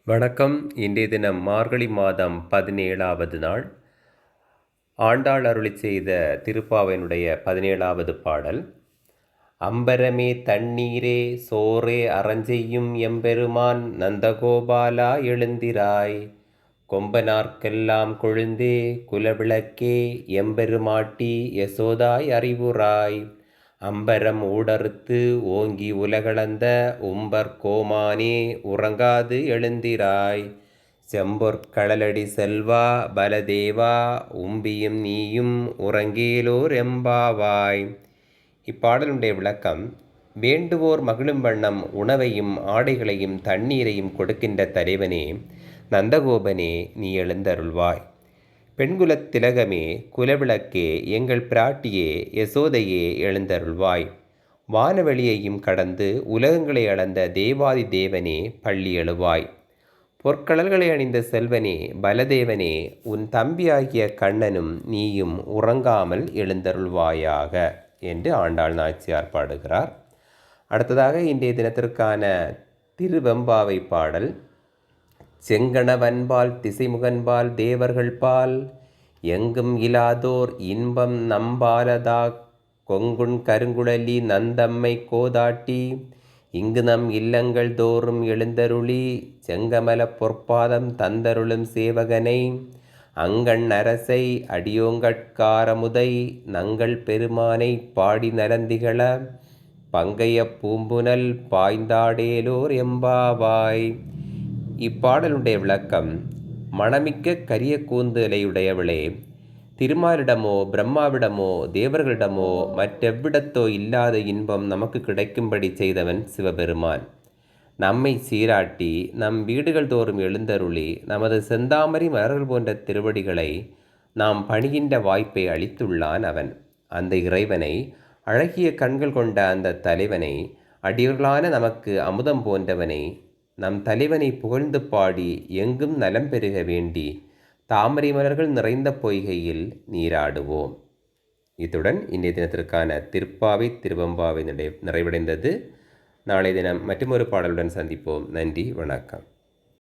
வணக்கம். இன்றைய தினம் மார்கழி மாதம் 17வது நாள். ஆண்டாள் அருளிச் செய்த திருப்பாவையினுடைய 17வது பாடல். அம்பரமே தண்ணீரே சோரே அறஞ்செய்யும் எம்பெருமான் நந்தகோபாலா எழுந்திராய். கொம்பனார்க்கெல்லாம் கொழுந்தே குலவிளக்கே எம்பெருமாட்டி யசோதாய் அறிவுராய். அம்பரம் ஊடறுத்து ஓங்கி உலகளந்த உம்பர் கோமானே உறங்காது எழுந்திராய். செம்பொற்களலடி செல்வா பலதேவா உம்பியும் நீயும் உறங்கேலோர் எம்பாவாய். இப்பாடலுடைய விளக்கம்: வேண்டுவோர் மகிழும் வண்ணம் உணவையும் ஆடைகளையும் தண்ணீரையும் கொடுக்கின்ற தலைவனே, நந்தகோபனே, நீ எழுந்தருள்வாய். பெண்குலத் திலகமே, குலவிளக்கே, எங்கள் பிராட்டியே, யசோதையே, எழுந்தருள்வாய். வானவெளியையும் கடந்து உலகங்களை அளந்த தேவாதி தேவனே, பள்ளி எழுவாய். பொற்கடல்களை அணிந்த செல்வனே, பலதேவனே, உன் தம்பியாகிய கண்ணனும் நீயும் உறங்காமல் எழுந்தருள்வாயாக என்று ஆண்டாள் நாச்சியார் பாடுகிறார். அடுத்ததாக இன்றைய தினத்திற்கான திருவெம்பாவை பாடல். செங்கணவன்பால் திசைமுகன்பால் தேவர்கள் பால் எங்கும் இலாதோர் இன்பம் நம்பாலதா கொங்குண் கருங்குழலி நந்தம்மை கோதாட்டி இங்கு நம் இல்லங்கள் தோறும் எழுந்தருளி செங்கமல பொற்பாதம் தந்தருளும் சேவகனை அங்கண் அரசை அடியோங்கட்காரமுதை நங்கள் பெருமானை பாடி நலந்திகள பங்கைய பூம்புனல் பாய்ந்தாடேலோர் எம்பாவாய். இப்பாடலுடைய விளக்கம்: மணமிக்க கரிய கூந்தலையுடையவளே, திருமாலிடமோ பிரம்மாவிடமோ தேவர்களிடமோ மற்றெவ்விடத்தோ இல்லாத இன்பம் நமக்கு கிடைக்கும்படி செய்தவன் சிவபெருமான். நம்மை சீராட்டி நம் வீடுகள் தோறும் எழுந்தருளி நமது செந்தாமரை மலர்கள் போன்ற திருவடிகளை நாம் பணிகின்ற வாய்ப்பை அளித்துள்ளான் அவன். அந்த இறைவனை, அழகிய கண்கள் கொண்ட அந்த தலைவனை, அடியவர்களான நமக்கு அமுதம் போன்றவனை, நம் தலைவனை புகழ்ந்து பாடி எங்கும் நலம் பெருக வேண்டி தாமரை மலர்கள் நிறைந்த பொய்கையில் நீராடுவோம். இத்துடன் இன்றைய தினத்திற்கான திருப்பாவை திருவெம்பாவை நிறைவடைந்தது. நாளை தினம் மற்றொரு பாடலுடன் சந்திப்போம். நன்றி, வணக்கம்.